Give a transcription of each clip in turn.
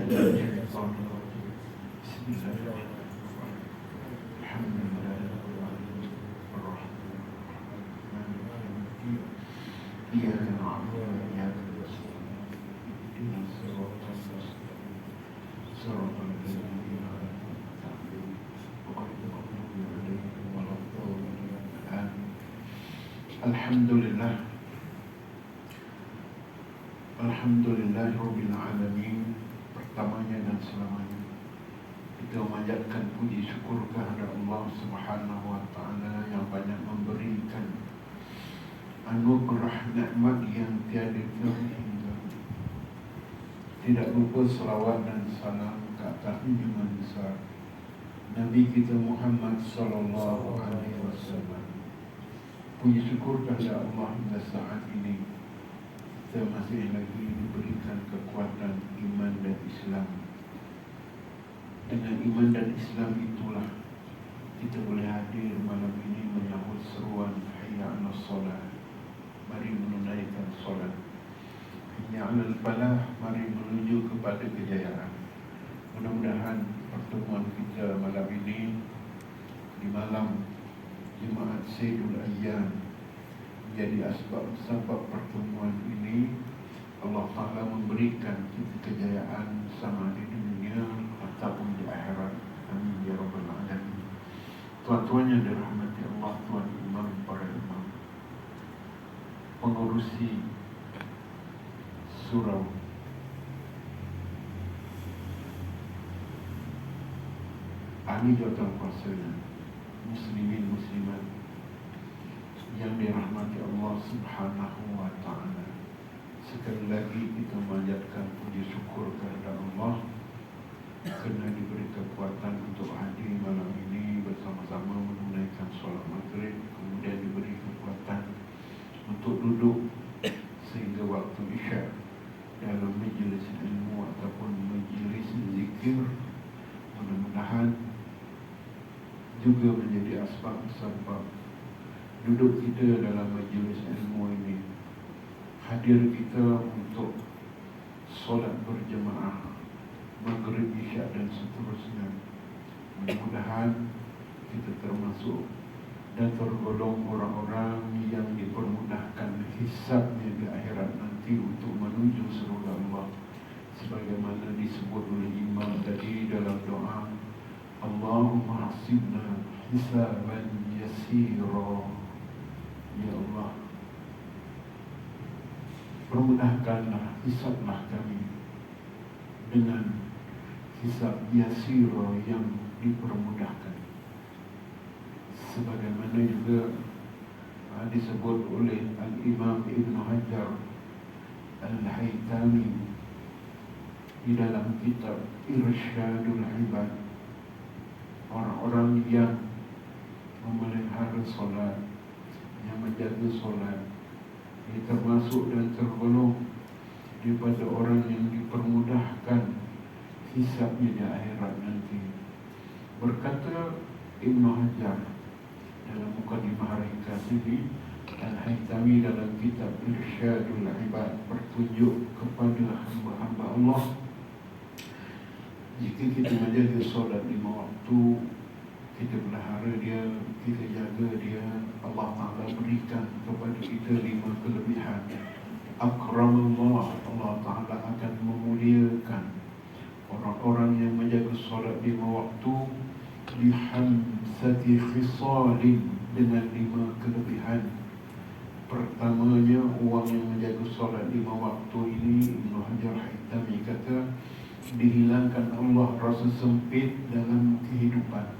الشيطان الرجيم بسم الله الرحمن الرحيم الحمد لله رب العالمين الرحمن الرحيم مالك يوم الدين إياك نعبد وإياك نستعين اهدنا الصراط المستقيم صراط الذين أنعمت عليهم غير المغضوب عليهم ولا الضالين آمين. Alhamdulillah, Alhamdulillah Rabbil Alamin. Pertamanya dan selamanya kita memanjatkan puji syukur kepada Allah Subhanahu wa Ta'ala yang banyak memberikan anugerah nikmat yang tiada terhingga. Tidak lupa selawat dan salam ke atas junjungan besar Nabi kita Muhammad sallallahu alaihi wasallam. Puji syukur kepada Allah hingga saat ini kita masih lagi diberikan kekuatan iman dan Islam. Dengan iman dan Islam itulah kita boleh hadir malam ini menyambut seruan hayya 'alas solat. Mari menunaikan solat. Hayya 'alal falah, mari menuju kepada kejayaan. Mudah-mudahan pertemuan kita malam ini di malam Jumaat Sayyidul Ayyam jadi sebab pertemuan ini Allah Ta'ala memberikan kita kejayaan sama di dunia ataupun di akhirat. Amin ya Rabbal Alamin. Tuan-tuan yang dirahmati Allah, tuan imam, para imam, pengurusi surau, ahli jawatan kuasa, muslimin muslimat yang dirahmati Allah Subhanahu wa Ta'ala. Sekali lagi kita memanjatkan puji syukur kepada Allah kerana diberi kekuatan untuk hadir malam ini bersama-sama menunaikan solat maghrib, kemudian diberi kekuatan untuk duduk sehingga waktu isyak dalam majlis ilmu ataupun majlis zikir. Mudah-mudahan juga menjadi asbab duduk kita dalam majlis ilmu ini, hadir kita untuk solat berjemaah maghrib, isyak dan seterusnya. Mudah-mudahan kita termasuk dan tergolong orang-orang yang dipermudahkan hisabnya di akhirat nanti untuk menuju surga Allah, sebagaimana disebut oleh imam tadi dalam doa, Allahumma hasibna hisaban yasira. Ya Allah, permudahkanlah, hisablah kami dengan hisab yasira yang dipermudahkan, sebagaimana juga disebut oleh Al-Imam Ibn Hajar Al-Haytami di dalam kitab Irsyadul Ibad. Orang-orang yang memelihara solat, yang menjaga solat, ini termasuk dan tergolong daripada orang yang dipermudahkan hisabnya di akhirat nanti. Berkata Ibn Hajar dalam Muqaddimah Ringkas ini, Al-Haytami dalam kitab Irsyadul Ibad bertunjuk kepada hamba-hamba Allah, jika kita menjaga solat 5 waktu, kita pelihara dia, kita jaga dia, Allah Ta'ala berikan kepada kita 5 kelebihan. Akramullah, Allah Ta'ala akan memuliakan orang-orang yang menjaga solat 5 waktu bihamsati khisalin, dengan 5 kelebihan. Pertamanya, orang yang menjaga solat 5 waktu ini, Ibn Hajar Haytami kata, dihilangkan Allah rasa sempit dalam kehidupan.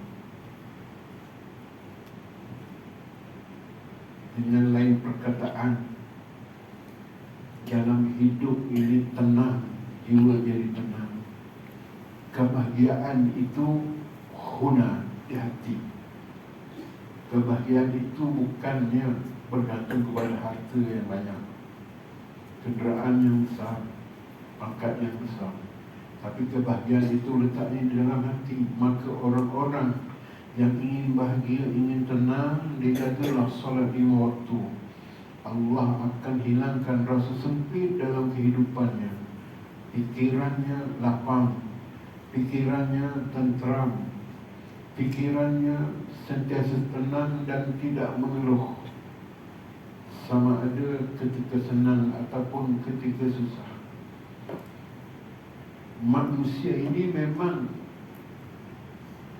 Dengan lain perkataan, dalam hidup ini tenang, jiwa jadi tenang. Kebahagiaan itu huna, di hati. Kebahagiaan itu bukannya bergantung kepada harta yang banyak, kenderaan yang besar, pangkat yang besar, tapi kebahagiaan itu letaknya di dalam hati. Maka orang-orang yang ingin bahagia, ingin tenang, dia jagalah solat 5 waktu, Allah akan hilangkan rasa sempit dalam kehidupannya. Pikirannya lapang, pikirannya tenteram, pikirannya sentiasa tenang dan tidak mengeluh, sama ada ketika senang ataupun ketika susah. Manusia ini memang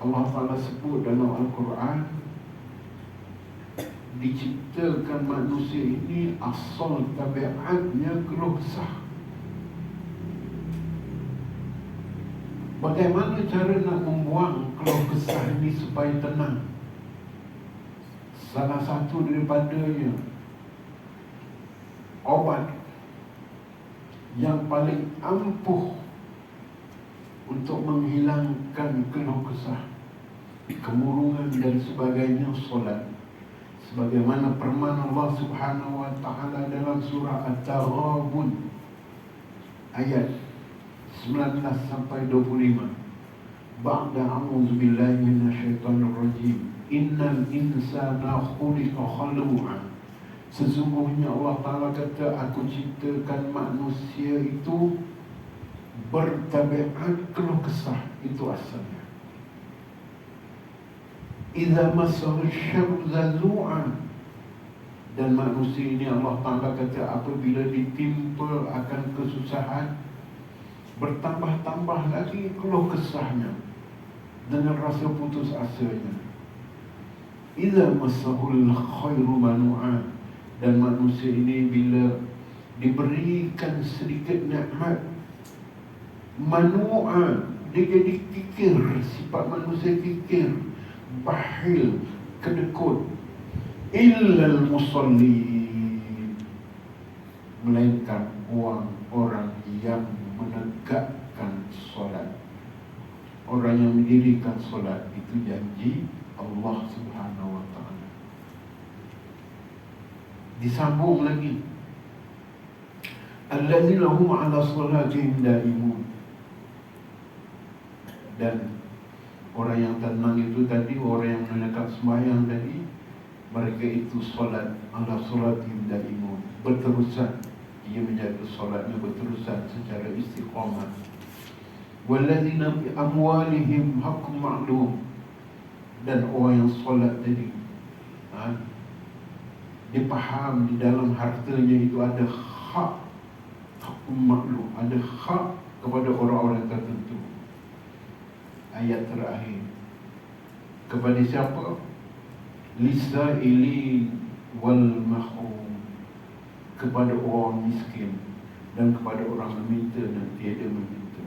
Allah Ta'ala sebut dalam Al-Quran, diciptakan manusia ini asal tabiatnya keluh kesah. Bagaimana cara nak membuang keluh kesah ini supaya tenang? Salah satu daripadanya, obat yang paling ampuh untuk menghilangkan keluh kesah, kemurungan dan sebagainya, solat. Sebagaimana firman Allah Subhanahu wa taala dalam surah At-Taghabun ayat 19 sampai 25. Ba'da a'udzu billahi minasyaitonir rajim. Innal insana khuliqa halu'a. Sesungguhnya Allah Ta'ala kata, aku ciptakan manusia itu bertabiat keluh kesah. Itu asalnya. Idza massahu syarru zazu'an. Dan manusia ini Allah Ta'ala kata, apabila ditimpa akan kesusahan, bertambah-tambah lagi keluh kesahnya dengan rasa putus asanya. Idza massahul khairu manu'a. Dan manusia ini bila diberikan sedikit nikmat, manu'a, dia jadi kikir. Sifat manusia kikir, bakhil, kedekut. Illal musallin, melainkan orang yang menegakkan solat. Orang yang mendirikan solat, itu janji Allah Subhanahu wa ta'ala. Disambung lagi, alladzina hum ala solatihim daimun. Dan orang yang tenang itu tadi, orang yang menegakkan sembahyang tadi, mereka itu solat ala solatihim daimun, berterusan. Ia menjaga solatnya berterusan secara istiqamah. Walladzina bi amwalihim haqqun ma'lum. Dan orang yang solat tadi, dia faham di dalam hartanya itu ada hak, haqqun ma'lum, ada hak kepada orang-orang tertentu. Ayat terakhir, kepada siapa? Lisa'ilin wal mahrum, kepada orang miskin dan kepada orang meminta dan tiada meminta.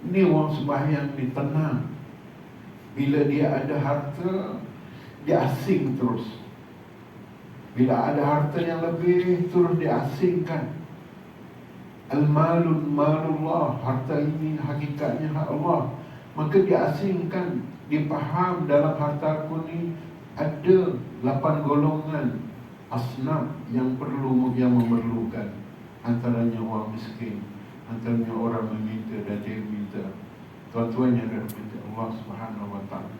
Ini orang sembahyang ni tenang. Bila dia ada harta, dia asing terus. Bila ada harta yang lebih, terus dia asingkan. Al-malun malullah, harta ini hakikatnya hak Allah. Maka dia asingkan. Dia faham dalam harta aku ni ada 8 golongan asnaf yang memerlukan. Antaranya orang miskin, antaranya orang meminta dan dia minta. Tuan-tuan yang dirahmati Allah Subhanahu wa ta'ala,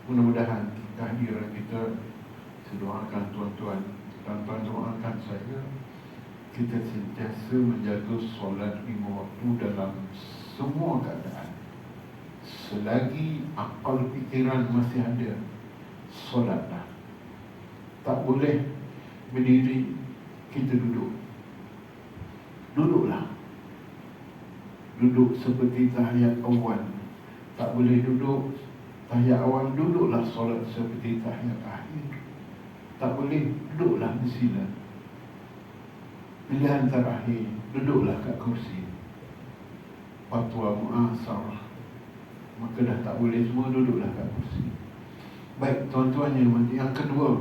mudah-mudahan kehadiran kita, saya doakan tuan-tuan doakan saya, kita sentiasa menjaga solat 5 waktu dalam semua keadaan. Selagi akal fikiran masih ada, solatlah. Tak boleh berdiri, kita duduk. Duduklah. Duduk seperti tahiyat awal. Tak boleh duduk tahiyat awal, duduklah solat seperti tahiyat akhir. Tak boleh, duduklah bersila. Pilihan terakhir, duduklah kat kursi. Fatwa mu'asarah. Maka dah tak boleh semua, duduklah kat kursi. Baik tuan-tuan yang kedua,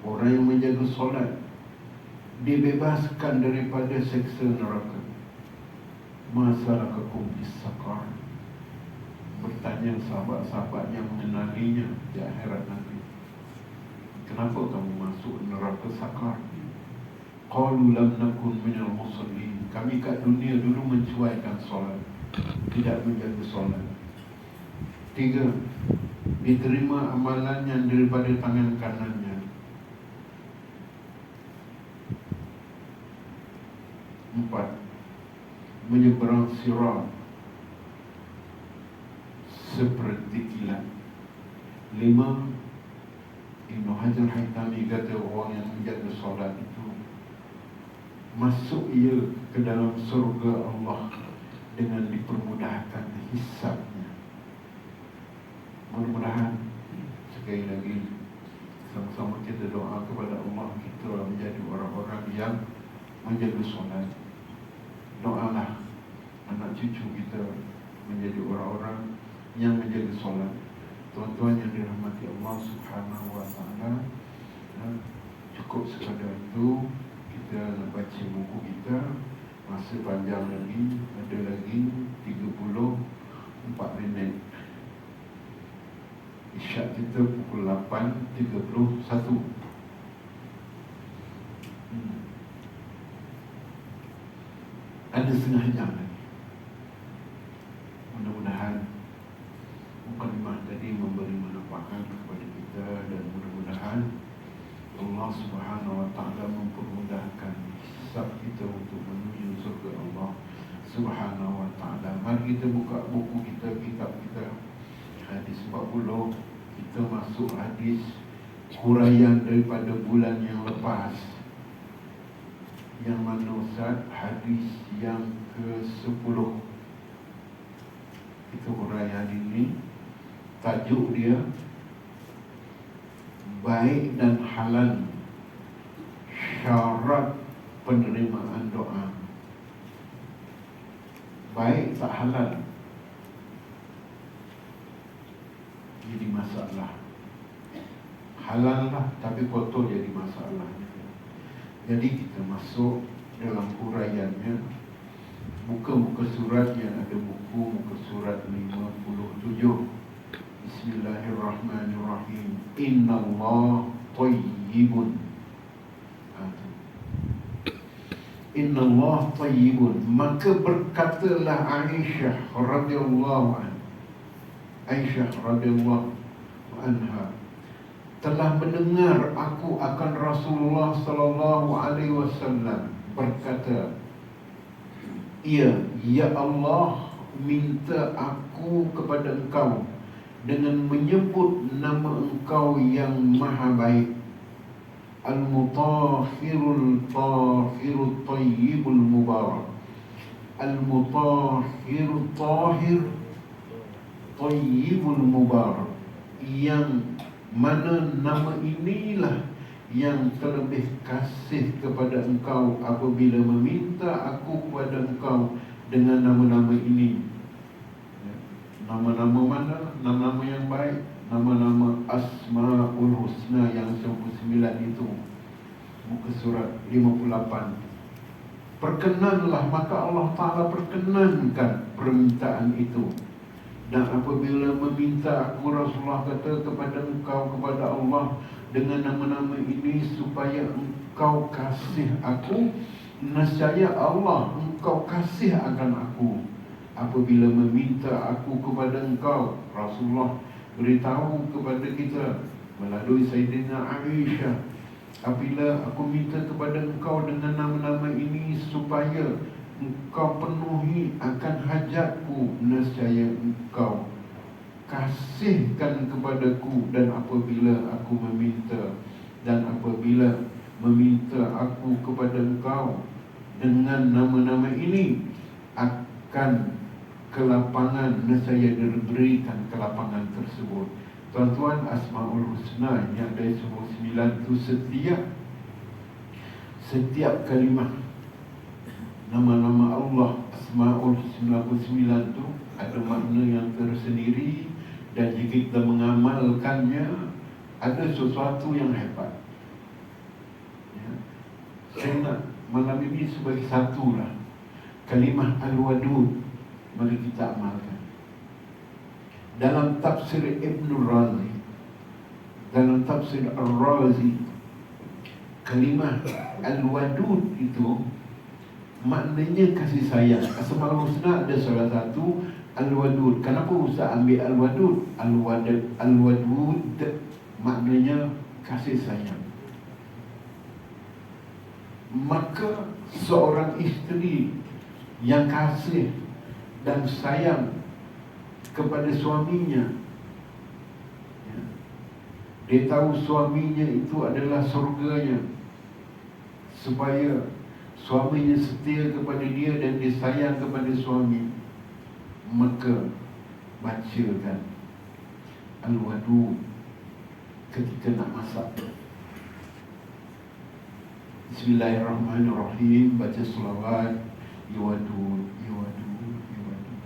orang yang menjaga solat dibebaskan daripada seksa neraka. Masalakakum bis-saqar. Bertanya sahabat-sahabat yang mengenalinya di akhirat nanti, kenapa kamu masuk neraka sakar? Qalu lam nakun minal musallin. Kami kat dunia dulu mencuaikan solat, tidak menjaga solat. 3, diterima amalannya daripada tangan kanannya. 4, menyeberang sirat seperti kilat. 5, Ibn Hajar Haytami kata orang yang menjaga solat itu masuk ia ke dalam surga Allah dengan dipermudahkan hisabnya. Mudah-mudahan sekali lagi sama-sama kita doa kepada Allah, kita menjadi orang-orang yang menjaga solat. Doalah anak cucu kita menjadi orang-orang yang menjaga solat. Tuan-tuan yang dirahmati Allah Subhanahu wa ta'ala, cukup sekadar itu. Kita nak baca buku kita, masa panjang lagi, ada lagi 34 minit. Isyak kita pukul 8.31. Ada setengah jam lagi. Mudah-mudahan mukadimah tadi memberi manfaat kepada kita, dan mudah-mudahan Allah Subhanahu wa ta'ala mempermudahkan hisab kita untuk menuju surga Allah Subhanahu wa ta'ala. Mari kita buka buku kita, kitab kita, hadis 40. Kita masuk hadis huraian daripada bulan yang lepas, yang mana Ustaz? Hadis yang ke-10. Kita huraian ini, tajuk dia baik dan halal syarat penerimaan doa. Baik tak halal jadi masalah. Halal lah tapi kotor jadi masalah. Jadi kita masuk dalam huraiannya. Muka-muka surat yang ada buku, muka surat 57. Bismillahirrahmanirrahim. Innallah tayyibun. Innallah tayyibun. Maka berkatalah Aisyah radhiyallahu anha, Aisyah radhiyallahu anha, telah mendengar aku akan Rasulullah sallallahu alaihi wasallam berkata, ya Allah, minta aku kepada engkau dengan menyebut nama engkau yang maha baik, Al-Mutahhirul Tahhirul Tayyibul Mubarak. Al-Mutahhirul Tahhir Tayyibul Mubarak, yang mana nama inilah yang terlebih kasih kepada engkau apabila meminta aku kepada engkau dengan nama-nama ini. Nama-nama mana? Nama-nama yang baik, nama-nama Asmaul Husna yang 99 itu. Muka surat 58. Perkenanlah, maka Allah Ta'ala perkenankan permintaan itu. Dan apabila meminta aku, Rasulullah kata kepada engkau, kepada Allah dengan nama-nama ini supaya engkau kasih aku, nescaya Allah engkau kasih akan aku. Apabila meminta aku kepada engkau, Rasulullah beritahu kepada kita melalui Sayyidina Aisyah, apabila aku minta kepada engkau dengan nama-nama ini supaya engkau penuhi akan hajatku, nescaya engkau kasihkan kepadaku. Dan apabila aku meminta, dan apabila meminta aku kepada engkau dengan nama-nama ini, akan kelapangan, nescaya diberikan kelapangan tersebut. Tuan-tuan, Asmaul Husna yang ada 99 itu setiap kalimah nama-nama Allah, Asmaul 99 itu ada makna yang tersendiri, dan jika kita mengamalkannya ada sesuatu yang hebat. Saya nak malam ini sebagai satulah kalimah Al-Wadud. Mari kita amalkan. Dalam tafsir Ibn Razi, dalam tafsir Al-Razi, kalimah Al-Wadud itu maknanya kasih sayang. Asmaul Husna ada salah satu Al-Wadud. Kenapa Ustaz ambil Al-Wadud? Al-Wadud maknanya kasih sayang. Maka seorang isteri yang kasih dan sayang kepada suaminya. Ya. Dia tahu suaminya itu adalah surganya, supaya suaminya setia kepada dia dan dia sayang kepada suami, maka bacakan Al-Wadud ketika nak masak. Bismillahirrahmanirrahim. Baca selawat, Ya Wadud, Ya Wadud, Ya Wadud.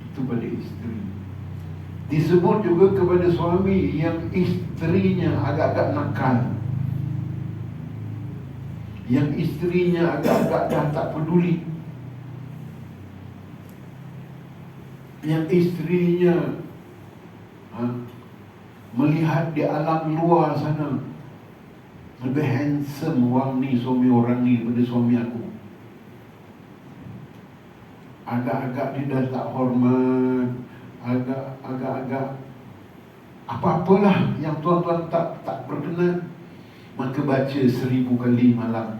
Itu pada isteri. Disebut juga kepada suami yang isterinya agak-agak nakal, yang isterinya agak-agak dah tak peduli, yang isterinya melihat di alam luar sana lebih handsome orang ni, suami orang ni daripada suami aku. Agak-agak dia dah tak hormat, agak-agak apa-apalah yang tuan-tuan tak berkenan, maka baca 1000 kali malam.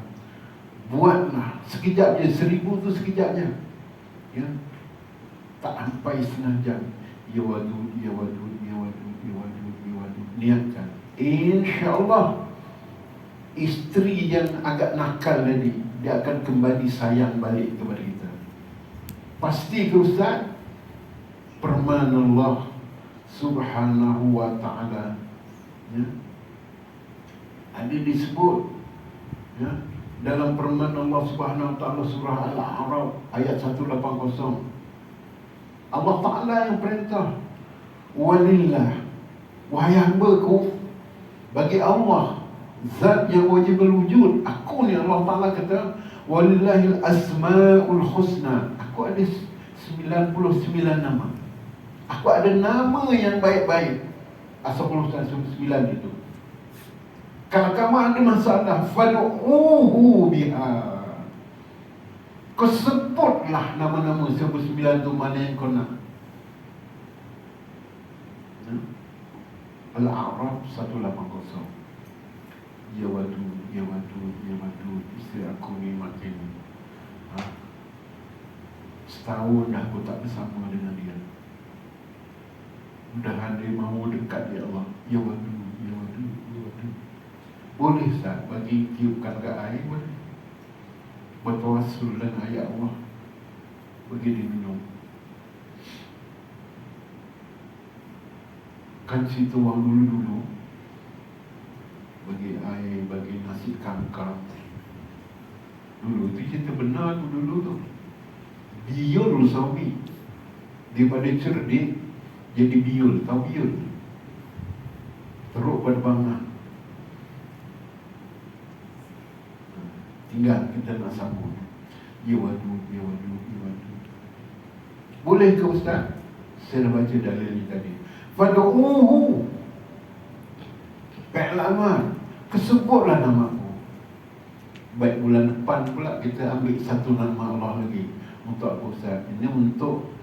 Buatlah sekejap je, 1000 tu sekejap je, ya, tak sampai setengah jam. Ya Wadud, Ya Wadud, Ya Wadud, Ya Wadud, Ya Wadud. Niatkan, InsyaAllah isteri yang agak nakal tadi, dia akan kembali sayang balik kepada kita. Pasti ke Ustaz? Firman Allah Subhanahu wa ta'ala, ya, ada disebut, ya, dalam firman Allah Subhanahu wa ta'ala surah Al-A'raf ayat 180. Allah Ta'ala yang perintah, walillah, wahai hamba-Ku, bagi Allah, zat yang wajib wujud, aku ni Allah Ta'ala kata, walillahil asma'ul husna, aku ada 99 nama, aku ada nama yang baik-baik. Asal 99 itu. Kalau kamu ada masalah, fad'uhu biha, kau sebutlah nama-nama 99 tu mana yang kau nak. Al-A'raf 180. Ya Wadud, Ya Wadud, Ya Wadud, isteri aku ni makin setahun dah aku tak bersama dengan dia. Mudah-mudahan dia mahu dekat, Ya Allah. Ya Wadud, Ya Wadud, Ya Wadud. Boleh Ustaz bagi tiupkan kat air, boleh. Bertawassul dengan ayat Allah, bagi dia minum. Kan situ orang dulu-dulu bagi air, bagi nasi kangkang. Dulu tu cerita benar tu, dulu tu biul suami daripada cerdik jadi biul. Tahu biul? Teruk pada bangah. Tinggal kita nak sambung. Ya Wadud, Ya Wadud, Ya Wadud. Boleh ke Ustaz? Saya dah baca dalil ni tadi. Fad'uhu, Pa'laman, kesebutlah nama aku. Baik, bulan depan pula kita ambil satu nama Allah lagi. Untuk apa Ustaz? Ini untuk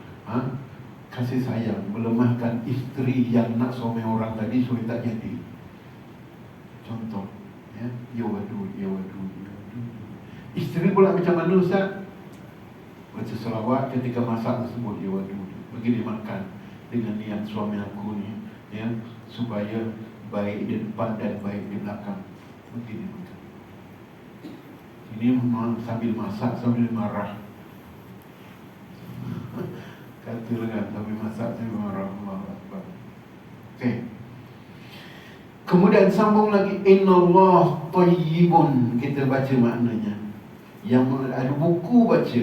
kasih sayang, melemahkan isteri yang nak suami orang tadi supaya tak jadi. Contoh, ya, Ya Wadud, Ya Wadud, Ya Wadud. Isteri pula macam mana Ustaz? Baca selawat ketika masak tersebut, Ya Wadud, bagi dia makan dengan niat suami aku ni, ya, supaya baik di depan dan baik di belakang. Bagi dia makan. Ini sambil masak, sambil marah. Katalah kan, sambil masak, sambil marah. Allah Akbar. Okey. Kemudian sambung lagi, Innallah tayyibun. Kita baca maknanya. Yang ada buku baca,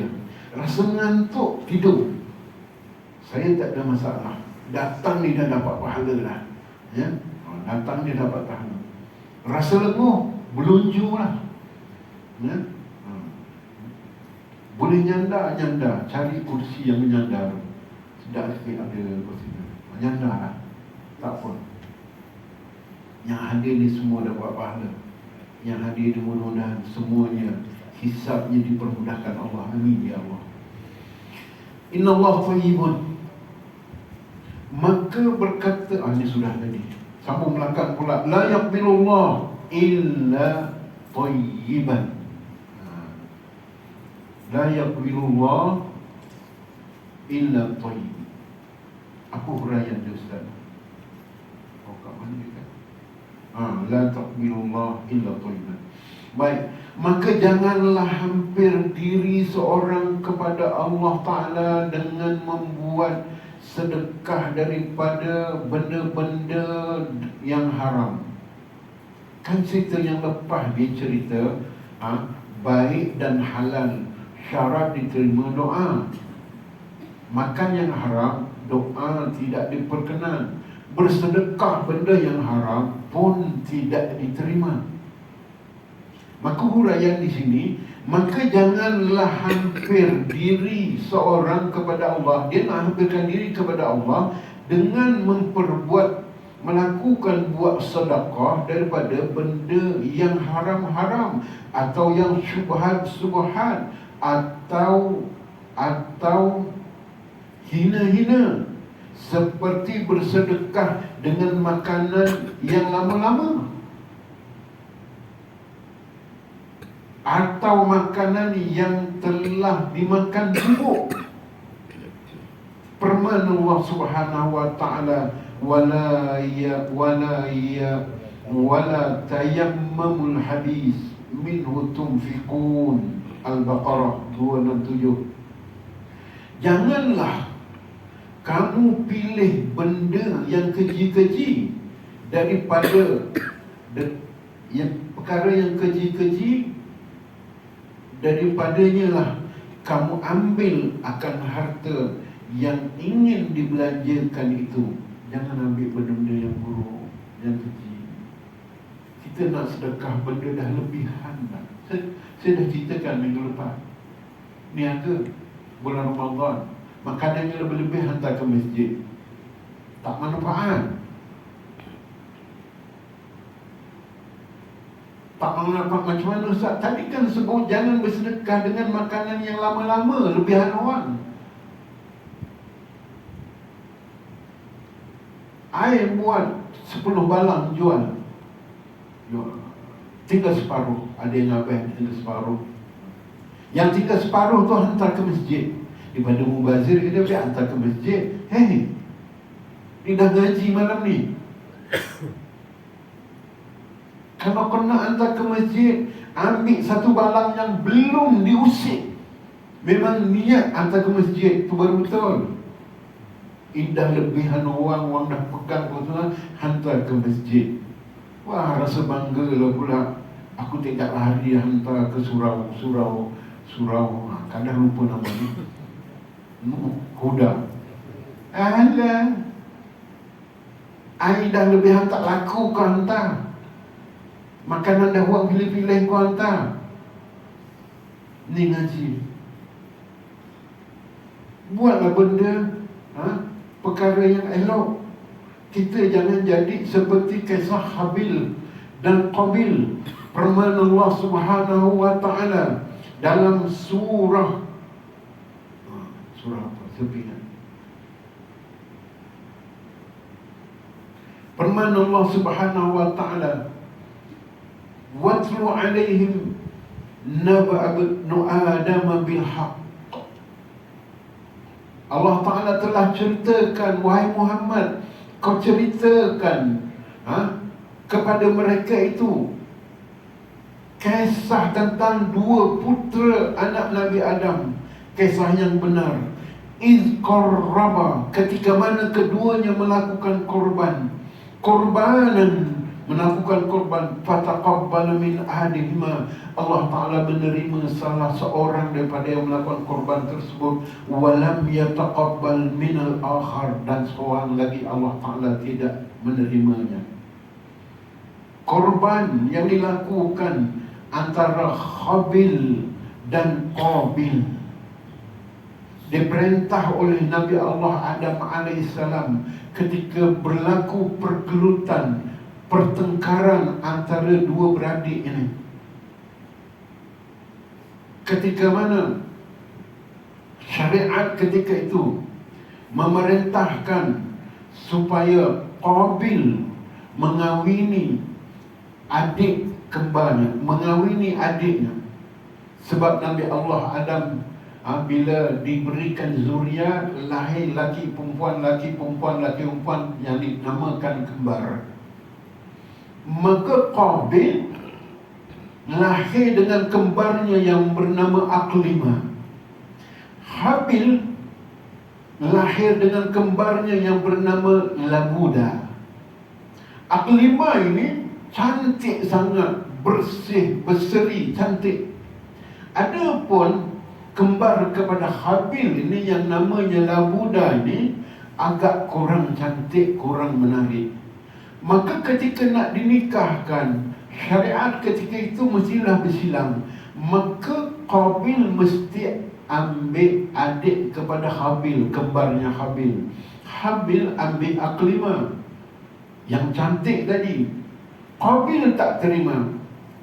rasa mengantuk, tidur, saya tak ada masalah. Datang ni dah dapat pahala lah, ya? Datang ni dapat pahala. Rasa lenguh, berlunju lah, ya? Boleh nyandar, cari kursi yang menyandar. Sedap sikit ada kursi menyandar lah, tak apa. Yang hadir ni semua dapat pahala. Yang hadir ni mudah-mudahan semuanya hisabnya dipermudahkan Allah. Amin ya Allah. Innallah tayyibun. Maka berkata, ini sudah tadi, sambung belakang pula, la yaqbilullah illa thayyiban. La yaqbilullah illa thayyib. Apa huraian dia, Ustaz? Oh, kat mana dia kan? La taqbilullah illa thayyiban. Baik, maka janganlah hampir diri seorang kepada Allah Ta'ala dengan membuat sedekah daripada benda-benda yang haram. Kan cerita yang lepas dia cerita baik dan halal, syarat diterima doa. Makan yang haram, doa tidak diperkenan. Bersedekah benda yang haram pun tidak diterima. Maka huraian di sini, maka janganlah hampir diri seorang kepada Allah. Dia nak hampirkan diri kepada Allah dengan melakukan buat sedekah daripada benda yang haram-haram, atau yang syubhat-syubhat, atau hina-hina, seperti bersedekah dengan makanan yang lama-lama, atau makanan yang telah dimakan buruk. Firman Allah Subhanahu wa taala, wala tayammamul hadis minhu tunfiqun. Al-Baqarah 267. Janganlah kamu pilih benda yang keji-keji daripada perkara yang keji-keji, daripadanya lah kamu ambil akan harta yang ingin dibelanjakan itu. Jangan ambil benda-benda yang buruk, yang keji. Kita nak sedekah benda dah lebihan dah. Saya dah ceritakan minggu lepas. Niaga bulan Ramadan, makanan yang lebih-lebih hantar ke masjid, tak manfaat. Tak manfaat macam mana, Ustaz? Tadi kan sebut jangan bersedekah dengan makanan yang lama-lama, lebihan orang. Air buat 10 balang jual, tinggal separuh. Ada yang habis, tinggal separuh. Yang tinggal separuh tu hantar ke masjid. Daripada mubazir, dia boleh hantar ke masjid. Hei, ni dah ngaji malam ni. Kalau kau nak hantar ke masjid, ambil satu balang yang belum diusik. Memang niat hantar ke masjid, tu baru betul. Indah lebihan orang dah pegang betul, hantar ke masjid. Wah, rasa bangga lah pula. Aku tidak lari hantar ke surau. Kadang lupa nama ni. Huda. Alah, air dah lebihan tak laku kau hantar. Makanan dah buat pilih-pilih kau hantar. Ni ngaji. Buatlah benda perkara yang elok. Kita jangan jadi seperti kisah Habil dan Qabil. Firman Allah Subhanahu wa taala dalam surah apa? Sepihan. Firman Allah Subhanahu wa taala, watlu alaihim naba'a ibnu Adam bil haqq. Allah Ta'ala telah ceritakan, wahai Muhammad, kau ceritakan kepada mereka itu kisah tentang dua putera anak Nabi Adam. Kisah yang benar. Iz qarraba, ketika mana keduanya melakukan korbanan, melakukan korban, fataqabbala min ahadihima, Allah Ta'ala menerima salah seorang daripada yang melakukan korban tersebut, walam yataqabbal minal akhar, dan seorang lagi Allah Ta'ala tidak menerimanya. Korban yang dilakukan antara Habil dan Qabil diperintah oleh Nabi Allah Adam alaihissalam ketika berlaku pergelutan, pertengkaran antara dua beradik ini. Ketika mana syariat ketika itu memerintahkan supaya Qabil mengawini adik kembarnya, mengawini adiknya. Sebab Nabi Allah Adam bila diberikan zuriat, lahir laki perempuan, laki perempuan, laki perempuan, yang dinamakan kembar. Maka Qabil lahir dengan kembarnya yang bernama Aqlimah. Habil lahir dengan kembarnya yang bernama Labuda. Aqlimah ini cantik sangat, bersih, berseri, cantik. Adapun kembar kepada Habil ini yang namanya Labuda ini agak kurang cantik, kurang menarik. Maka ketika nak dinikahkan, syariat ketika itu mestilah bersilang. Maka Qabil mesti ambil adik kepada Habil, kembarnya Habil. Habil ambil Aqlimah yang cantik tadi. Qabil tak terima.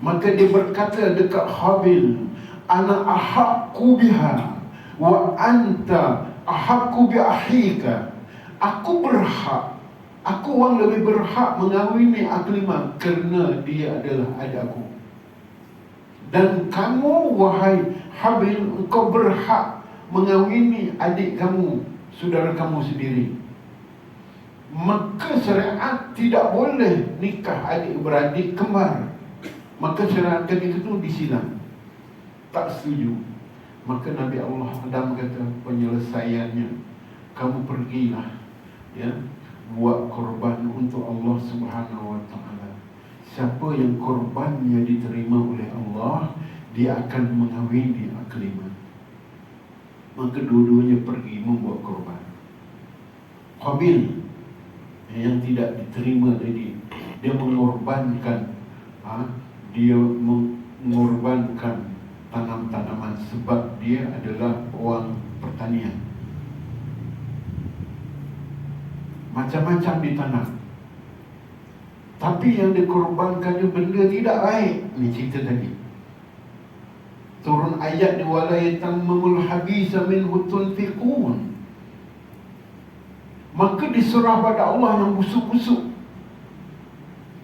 Maka dia berkata dekat Habil, ana ahaqqu biha wa anta ahaqqu bi akhika. Aku berhak, aku orang lebih berhak mengawini Aqlimah kerana dia adalah adikku. Dan kamu wahai Habil, engkau berhak mengawini adik kamu, saudara kamu sendiri. Maka syariat tidak boleh nikah adik beradik kembar. Maka syariat ketika itu disilang, tak setuju. Maka Nabi Allah Adam kata penyelesaiannya, kamu pergilah, buat korban untuk Allah Subhanahu wa ta'ala. Siapa yang korbannya diterima oleh Allah, dia akan mengawini Aqlimah. Maka dua-duanya pergi membuat korban. Qabil yang tidak diterima tadi, dia mengorbankan tanam-tanaman sebab dia adalah orang pertanian. Macam-macam ditanam, tapi yang dikorbankan dia benda tidak baik. Ni cerita tadi. Turun ayat ni, wala yatammamul habisa minhu tunfiqun. Maka diserah pada Allah yang busuk-busuk.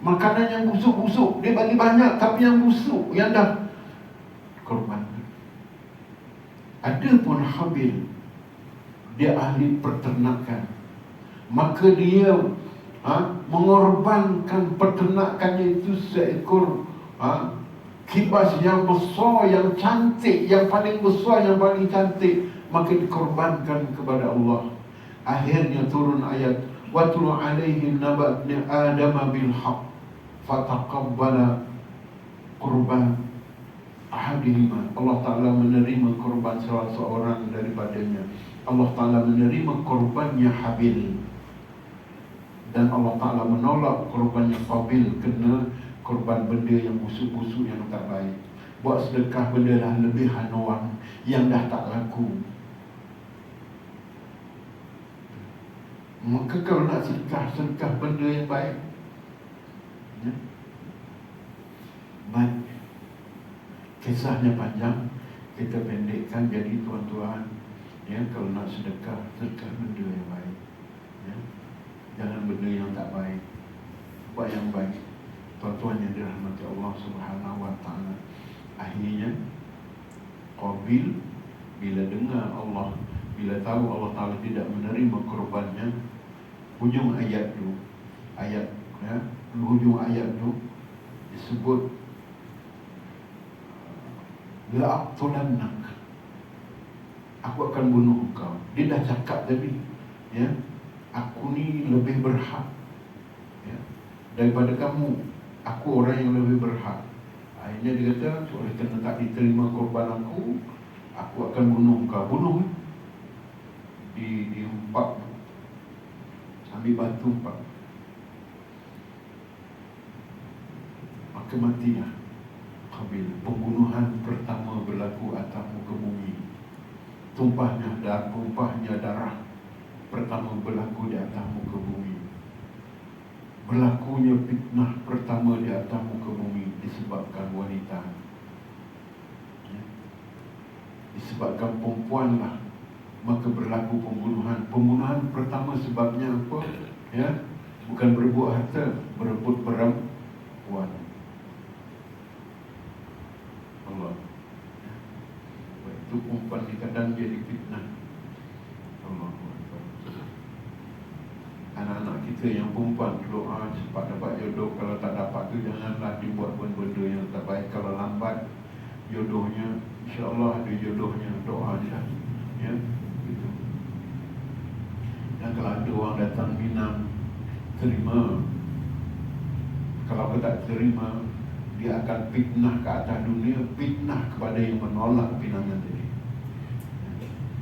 Makanan yang busuk-busuk dia bagi banyak, tapi yang busuk yang dah korbankan. Adapun Habil, dia ahli peternakan. Maka dia mengorbankan peternakannya itu seekor kibas yang besar, yang cantik, yang paling besar, yang paling cantik. Maka dikorbankan kepada Allah. Akhirnya turun ayat, watlu alaihim naba ibni Adam bil haqq fataqabbala qurban ahadihima. Allah Ta'ala menerima korban salah seorang daripadanya. Allah Ta'ala menerima korbannya Habil, dan Allah Ta'ala menolak korbannya Qabil kena korban benda yang busuk-busuk, yang tak baik. Buat sedekah benda dah lebih hanuan, yang dah tak laku. Maka kalau nak sedekah benda yang baik, baik. Kisahnya panjang, kita pendekkan. Jadi tuan-tuan, kalau nak sedekah benda yang baik, jangan benda yang tak baik, buat yang baik. Tuan-tuan yang dirahmati Allah Subhanahu wa ta'ala, akhirnya Qabil bila dengar Allah, bila tahu Allah Ta'ala tidak menerima korbannya, hujung ayat tu, hujung ayat tu disebut la'aqtulannak, aku akan bunuh kau. Dia dah cakap tadi, aku ni lebih berhak daripada kamu, aku orang yang lebih berhak. Akhirnya dia kata, oleh kerana tak diterima korban aku akan bunuh kau. Bunuh diempak, ambil batu empak, maka matilah Qabil. Pembunuhan pertama berlaku atas muka bumi. Tumpahnya darah pertama berlaku di atas muka bumi. Berlakunya fitnah pertama di atas muka bumi disebabkan wanita, disebabkan perempuanlah. Maka berlaku pembunuhan. Pembunuhan pertama sebabnya apa? Bukan berebut harta, berebut perempuan. kadang jadi fitnah. Allah. Anak-anak kita yang perempuan doa cepat dapat jodoh. Kalau tak dapat tu janganlah dibuat benda-benda yang tak baik. Kalau lambat jodohnya, insya-Allah ada jodohnya, doa je lah. Ya, gitu. Dan kalau ada orang datang minang, terima. Kalau kita tak terima, dia akan fitnah ke atas dunia, fitnah kepada yang menolak pinangan tadi,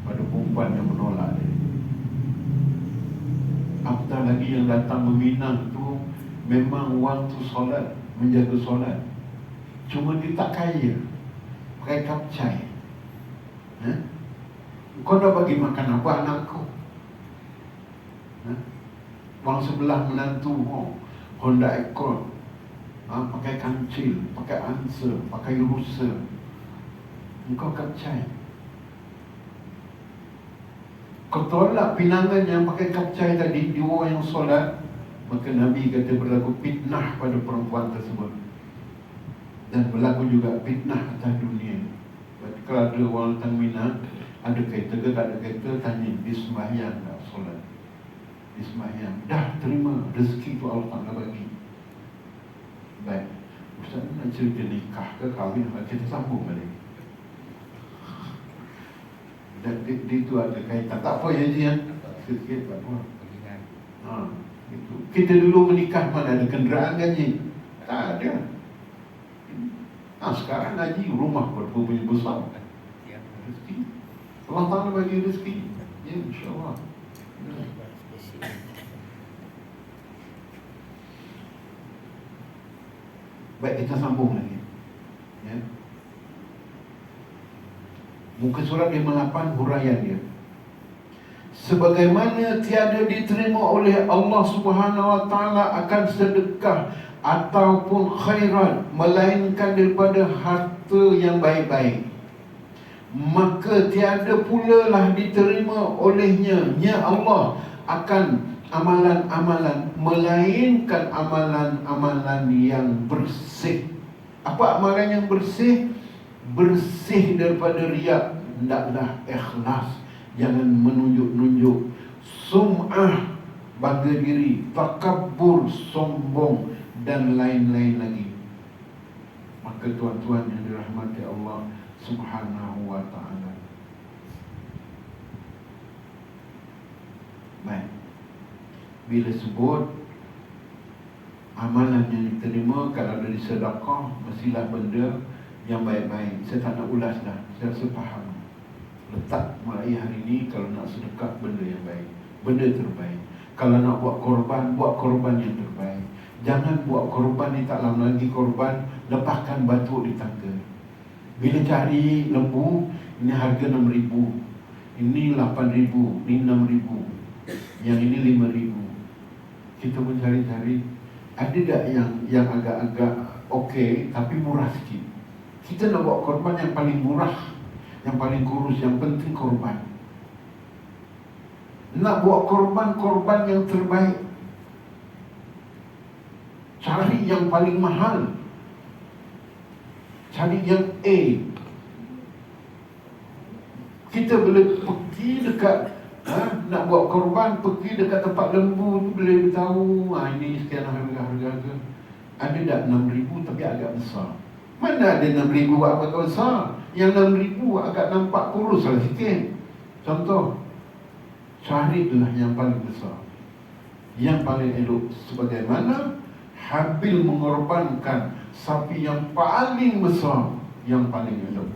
pada perempuan yang menolak tadi. Apatah lagi yang datang meminang tu memang waktu solat, menjaga solat, cuma dia tak kaya, pakai kapcai. Kau dah bagi makan apa anakku? Orang sebelah menantu Honda Accord, pakai kancil, pakai Answer, pakai Rusa, engkau kapcai. Kau tolak pinangan yang pakai kapcai tadi di orang yang solat, maka Nabi kata berlaku fitnah pada perempuan tersebut. Dan berlaku juga fitnah atas dunia. Kalau ada orang datang minang, ada kereta ke tak ada kereta, tanya, dia sembahyang tak solat? Dia sembahyang, dah terima rezeki tu Allah Ta'ala bagi. Baik, Ustaz nak cerita nikah ke kahwin, kita sambung balik. Dan itu ada kaitan. Tak apa ya Ji, sikit-sikit tak apa. Itu. Kita dulu menikah mana ada kenderaan kan Ji? Tak ada. Sekarang Haji rumah berapa punya besar. Rezeki Allah Ta'ala bagi rezeki. Ya, insyaAllah. Baik, kita sambung lagi. Ya. Muka surat 58 huraian dia. Sebagaimana tiada diterima oleh Allah Subhanahu Wa Taala akan sedekah ataupun khairat melainkan daripada harta yang baik-baik, maka tiada pula lah diterima olehnya, ya Allah, akan amalan-amalan melainkan amalan-amalan yang bersih. Apa amalan yang bersih? Bersih daripada riak, hendaklah ikhlas, jangan menunjuk-nunjuk, sum'ah, bangga diri, takabbur, sombong, dan lain-lain lagi. Maka tuan-tuan yang dirahmati Allah Subhanahu Wa Ta'ala, baik, bila sebut amalan yang diterima, kalau dari sedekah, mestilah benda yang baik-baik. Saya tak nak ulas dah, saya rasa faham. Letak mulai hari ini, kalau nak sedekah, benda yang baik, benda terbaik. Kalau nak buat korban yang terbaik. Jangan buat korban ni tak lama lagi korban, lepaskan batu di tangga. Bila cari lembu, ini harga 6,000, ini 8,000, ini 6,000, yang ini 5,000. Kita pun cari-cari, ada tak yang agak-agak okey tapi murah sikit. Kita nak buat korban yang paling murah, yang paling kurus, yang penting korban. Nak buat korban yang terbaik, cari yang paling mahal, cari yang A. Kita boleh pergi dekat nak buat korban, pergi dekat tempat lembu tu, boleh tahu ini sekian harga. Ada tak 6,000 tapi agak besar? Mana ada 6,000 agak besar? Yang 6,000 agak nampak kurus lah sikit. Contoh, carilah yang paling besar, yang paling elok. Sebagaimana Habil mengorbankan sapi yang paling besar, yang paling elok.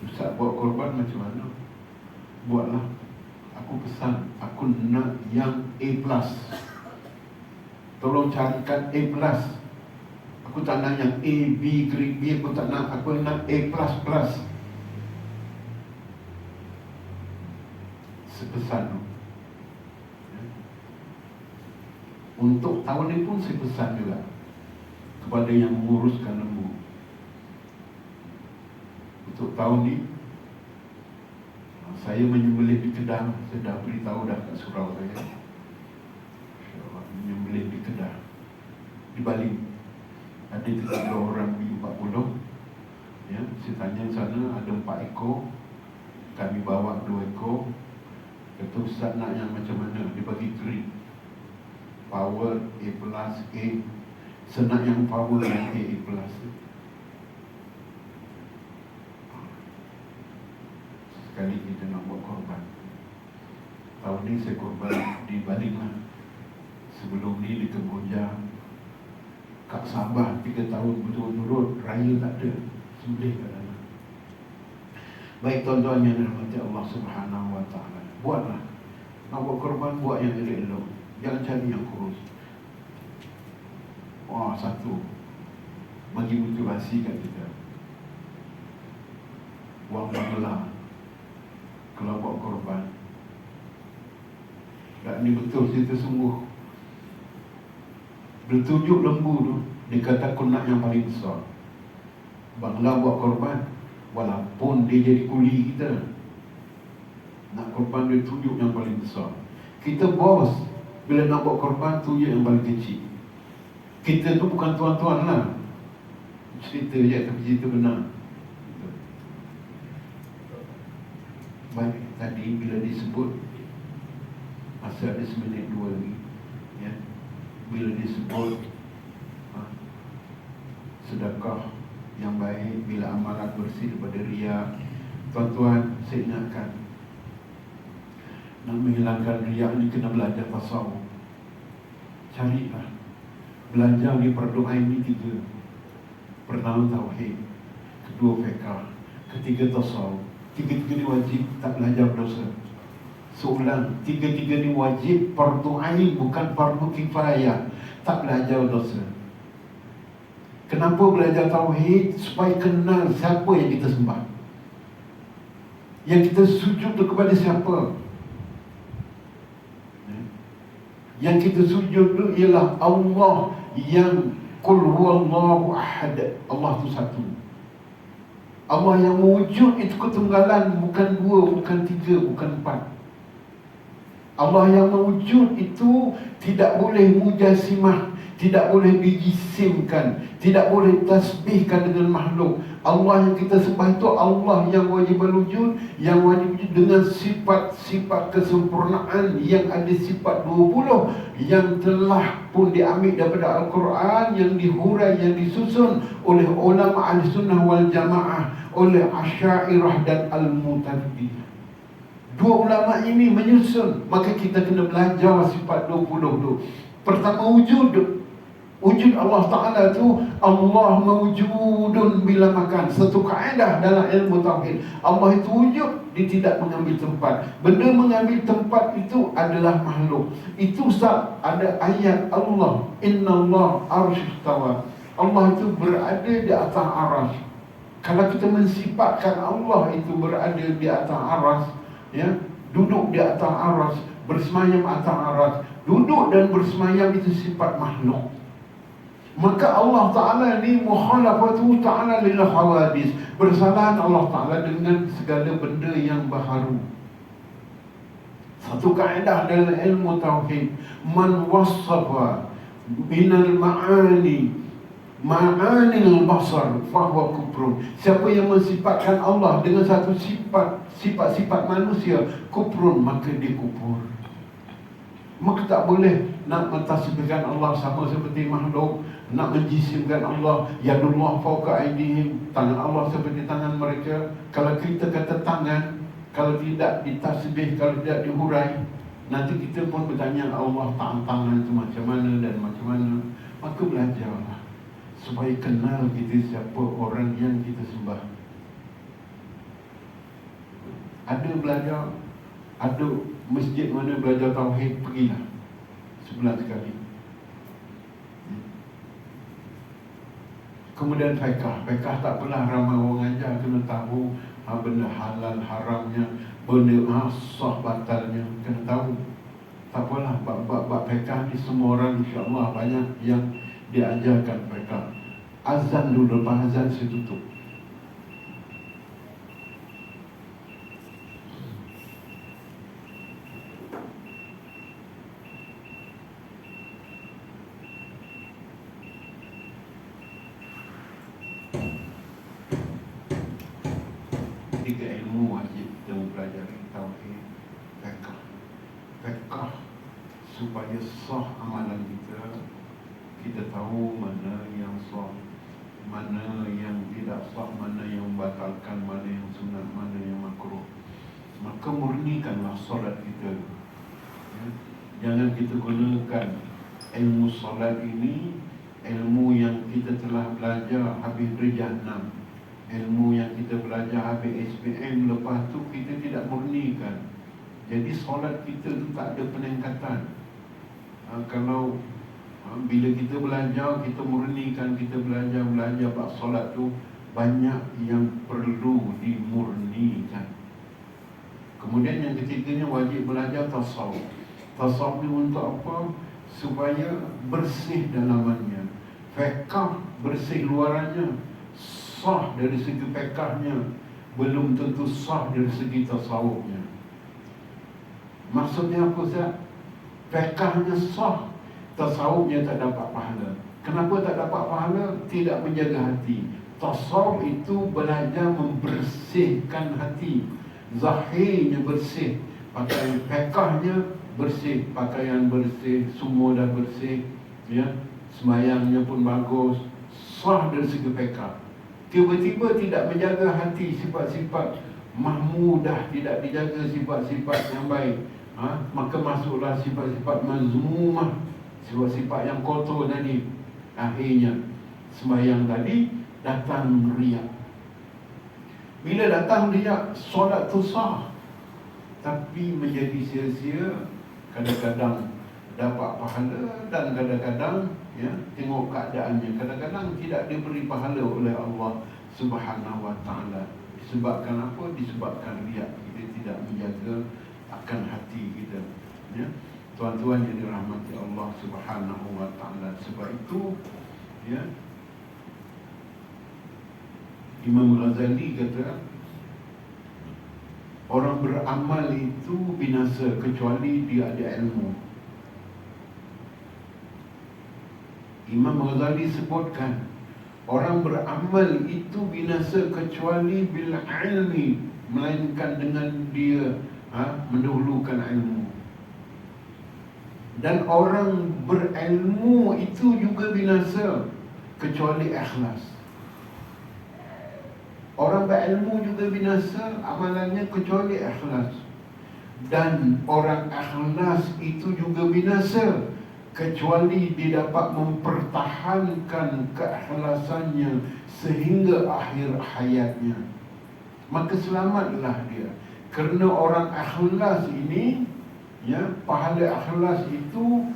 Ustaz, buat korban macam mana? Buatlah. Aku pesan, aku nak yang A+. Tolong carikan A+. Aku tak nak yang A, B, grade B. Aku tak nak, aku nak A++. Sepesan tu. Untuk tahun ni pun saya pesan juga kepada yang menguruskan lembu. Untuk tahun ni saya menyembelih di Kedah. Saya dah beritahu dah kat surau saya, menyembelih di Kedah, di Bali. ada 30 orang pergi 40. Ya, saya tanya sana ada 4 ekor, kami bawa 2 ekor. Kata Ustaz nak yang macam mana? Dia bagi grade power A+, A. Senang yang power yang A+. Sekali kita nak buat korban. Tahun ni saya korban di Balinglah. Sebelum ni di Kemboja, Kak Sabah 3 tahun berturut-turut, raya tak ada, sembelih kat dalam. Baik tuan-tuan yang dirahmati Allah Subhanahu wa taala, buatlah. Nak buat korban, buat yang elok-elok. Jangan cari yang kurus. Wah, satu, bagi motivasi kat kita. Wang Bangla kalau buat korban. Dan ni betul cerita sungguh. Dia tunjuk lembu tu, dia kata aku nak yang paling besar. Bangla buat korban, walaupun dia jadi kuli kita, nak korban dia tunjuk yang paling besar. Kita bos, bila nak buat korban tunjuk yang paling kecil. Kita tu bukan tuan-tuan lah. Cerita je, tapi cerita benar. Baik, tadi bila disebut, masih ada seminit 2 lagi, ya. Bila disebut sedekah yang baik, bila amalan bersih daripada riya, tuan-tuan, saya ingatkan, nak menghilangkan riya ni kena belajar tasawuf. Carilah, belajar di fardu ain ni 3. Pertama tauhid, kedua fiqh, ketiga tasawuf. 3-3 ni wajib, tak belajar dosa. Seulang, 3-3 ni wajib, fardu ain, bukan fardu kifayah. Tak belajar dosa. Kenapa belajar tauhid? Supaya kenal siapa yang kita sembah, yang kita sujud tu kepada siapa. Yang kita sujud tu ialah Allah yang Qul huwallahu ahad. Allah tu satu. Allah yang mewujud itu ketunggalan, bukan 2, bukan 3, bukan 4. Allah yang mewujud itu tidak boleh mujassimah, tidak boleh dijisimkan, tidak boleh tasbihkan dengan makhluk. Allah yang kita sembah itu Allah yang wajib wujud, yang wajib wujud dengan sifat-sifat kesempurnaan yang ada sifat 20 yang telah pun diambil daripada Al-Quran, yang dihurai, yang disusun oleh ulama Ahlussunnah wal Jamaah, oleh Asy'ariyah dan Al-Mu'tazilah. 2 ulama ini menyusun, maka kita kena belajar sifat 20 tu. Pertama, wujud Allah Ta'ala tu, Allah mewujudun bila makan. Satu kaedah dalam ilmu tauhid, Allah itu wujud, dia tidak mengambil tempat. Benda mengambil tempat itu adalah makhluk. Itu sebab ada ayat Allah, Inna Allah arsyistawa. Allah itu berada di atas aras. Kalau kita mensifatkan Allah itu berada di atas aras, ya, duduk di atas aras, bersemayam atas aras, duduk dan bersemayam itu sifat makhluk. Maka Allah Ta'ala ni mukhalafatu Ta'ala lil hawadis, bersalahan Allah Ta'ala dengan segala benda yang baharu. Satu kaedah dalam ilmu tauhid, man wassafa minal ma'anil basar fahuwa kufrun. Siapa yang mensifatkan Allah dengan satu sifat-sifat manusia, kufrun, maka dia kufur. Maka tak boleh nak mentasbihkan Allah sama seperti makhluk, nak menjisimkan Allah, yadullah fawqa aydihim, tangan Allah seperti tangan mereka. Kalau kita kata tangan, kalau tidak ditasbih, kalau tidak dihurai, nanti kita pun bertanya Allah tangan itu macam mana dan macam mana. Maka belajarlah supaya kenal kita siapa orang yang kita sembah. Ada belajar, ada masjid mana belajar tauhid, pergilah sebulan sekali. Kemudian fiqh tak pernah ramai orang ajar, kena tahu benda halal haramnya, benda sah batalnya, kena tahu. Tak apalah, bab fiqh ni semua orang insya-Allah banyak yang diajarkan fiqh. Azan dulu, lepas azan saya tutup. supaya sah amalan kita. Kita tahu mana yang sah, mana yang tidak sah, mana yang membatalkan, mana yang sunat, mana yang makruh. Maka murnikanlah solat kita. Ya. Jangan kita gunakan ilmu solat ini, ilmu yang kita telah belajar habis Darjah 6, ilmu yang kita belajar habis SPM, lepas tu kita tidak murnikan. Jadi solat kita tu tak ada peningkatan. Kalau bila kita belajar, kita murnikan, kita belajar bab solat tu, banyak yang perlu dimurnikan. Kemudian yang ketiganya, wajib belajar tasawuf. Tasawuf ni untuk apa? Supaya bersih dalamannya. Fiqh bersih luarannya, sah dari segi fiqhnya, belum tentu sah dari segi tasawufnya. Maksudnya apa Ustaz? Fiqhnya sah, tasawufnya tak dapat pahala. Kenapa tak dapat pahala? Tidak menjaga hati. Tasawuf itu belajar membersihkan hati. Zahirnya bersih, pakaian fiqhnya bersih, pakaian bersih, semua dah bersih, ya, sembahyangnya pun bagus, sah dari segi fiqh. Tiba-tiba tidak menjaga hati, sifat-sifat mahmudah, tidak dijaga sifat-sifat yang baik, maka masuklah sifat-sifat mazmumah, sifat-sifat yang kotor tadi. Akhirnya sembahyang tadi datang riak. Bila datang riak, solat tu sah, tapi menjadi sia-sia. Kadang-kadang dapat pahala dan kadang-kadang, ya, tengok keadaannya, kadang-kadang tidak diberi pahala oleh Allah Subhanahu wa ta'ala. Disebabkan apa? Disebabkan riak. Kita tidak menjaga akan hati kita, ya. Tuan-tuan yang dirahmati Allah Subhanahu wa ta'ala. Sebab itu, ya, Imam Ghazali kata, orang beramal itu binasa kecuali dia ada ilmu. Imam Ghazali sebutkan, orang beramal itu binasa kecuali bil ilmi, melainkan dengan dia mendahulukan ilmu. Dan orang berilmu itu juga binasa kecuali ikhlas. Orang berilmu juga binasa amalannya kecuali ikhlas. Dan orang ikhlas itu juga binasa kecuali dia dapat mempertahankan keikhlasannya sehingga akhir hayatnya. Maka selamatlah dia. Kerana orang ikhlas ini, ya, pahala ikhlas itu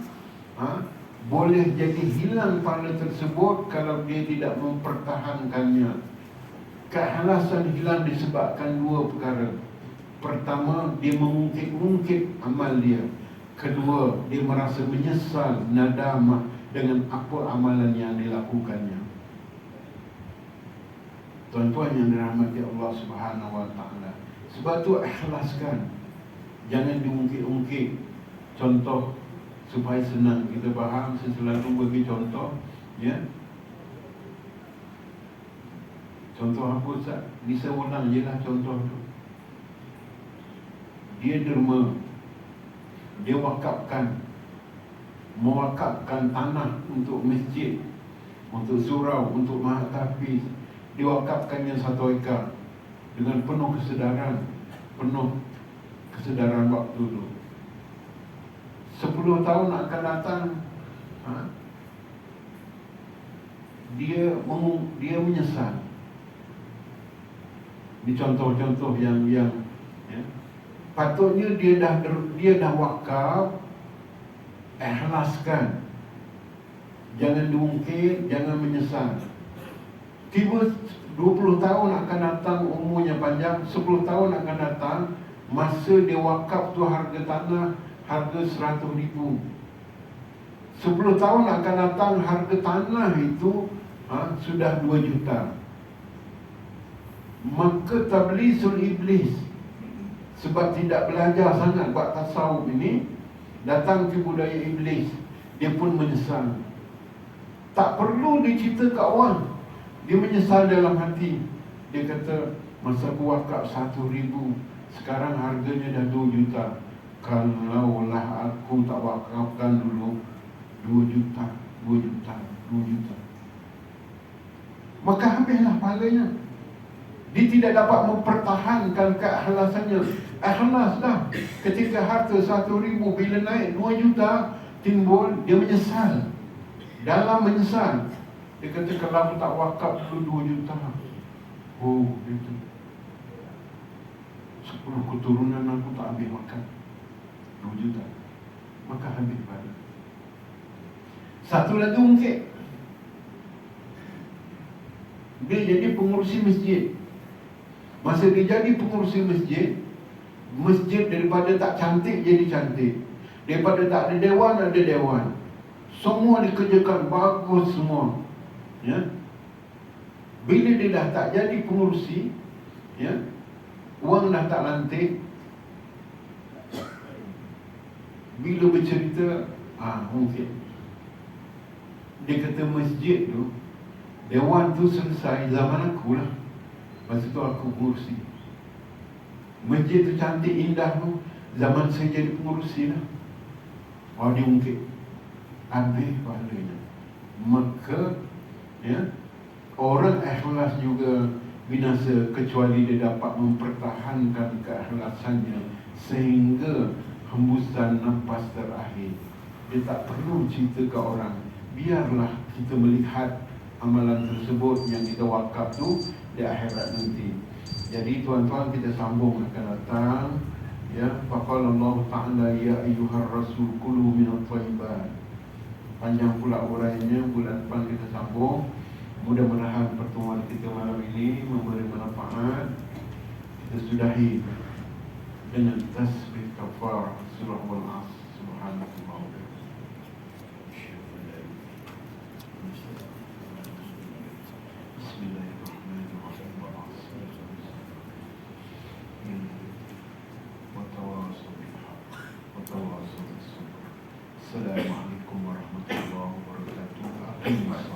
boleh jadi hilang pahala tersebut kalau dia tidak mempertahankannya. Keikhlasan hilang disebabkan dua perkara. Pertama, dia mengungkit-ungkit amal dia. Kedua, dia merasa menyesal, nadamah dengan apa amalan yang dilakukannya. Tuan-tuan yang dirahmati Allah Subhanahu wa ta'ala, sebab tu ikhlaskan, jangan diungkit-ungkit. Contoh supaya senang kita faham, saya selalu bagi contoh, ya. Contoh apa Ustaz? Bisa ulang je lah contoh tu. Dia derma, dia mewakafkan tanah untuk masjid, untuk surau, untuk mahatafiz. Dia wakafkannya 1 ekar dengan penuh kesedaran waktu tu. 10 tahun akan datang, dia menyesal. Ini contoh-contoh yang ya, patutnya dia dah wakaf, ikhlaskan, jangan diungkit, jangan menyesal. Tiba 20 tahun akan datang, umurnya panjang, 10 tahun akan datang, masa dia wakaf tu harga tanah harga 100,000. 10 tahun akan datang, harga tanah itu sudah 2 juta. Maka tablisul iblis, sebab tidak belajar sangat buat tasawuf ini, datang ke budaya iblis, dia pun menyesal. Tak perlu dicerita kat orang, dia menyesal dalam hati. Dia kata, masa aku wakaf 1,000, sekarang harganya dah 2 juta. kalaulah aku tak wakafkan dulu 2 juta, maka habislah pahalanya. Dia tidak dapat mempertahankan keikhlasannya. Ikhlas dah. Ketika harta 1,000 bila naik 2 juta timbul, dia menyesal. Dalam menyesal, dia kata kalau aku tak wakaf dulu 2 juta, oh itu 10 keturunan aku tak habis makan 2 juta, maka habis pahala. Satu lagi mungkin dia jadi pengurusi masjid. Masa dia jadi pengurusi masjid, masjid daripada tak cantik jadi cantik, daripada tak ada dewan ada dewan, semua dikerjakan bagus semua, ya. Bila dia dah tak jadi pengurusi, ya, wang dah tak lantik, bila bercerita, mungkin dia kata masjid tu, dewan tu selesai zaman aku lah. Masa tu aku pengurusi. Masjid tu cantik indah tu zaman saya jadi pengurusi lah. Dia mungkin habis pahalanya. Maka, ya, orang ikhlas juga binasa kecuali dia dapat mempertahankan keikhlasannya sehingga hembusan nafas terakhir. Dia tak perlu cerita ke orang. Biarlah kita melihat amalan tersebut yang kita wakaf tu di akhirat nanti. Jadi tuan-tuan, kita sambung akan datang, ya. Faqala Allah Ta'ala ya ayyuhar rasul kulu minat thayyibat. Panjang pula urainya, bulan depan kita sambung. Mudah-mudahan pertemuan kita malam ini memberi manfaat. Kita sudahi dengan tasbih kafar surah Al-Asr. Subhanallah. Assalamualaikum warahmatullahi wabarakatuh.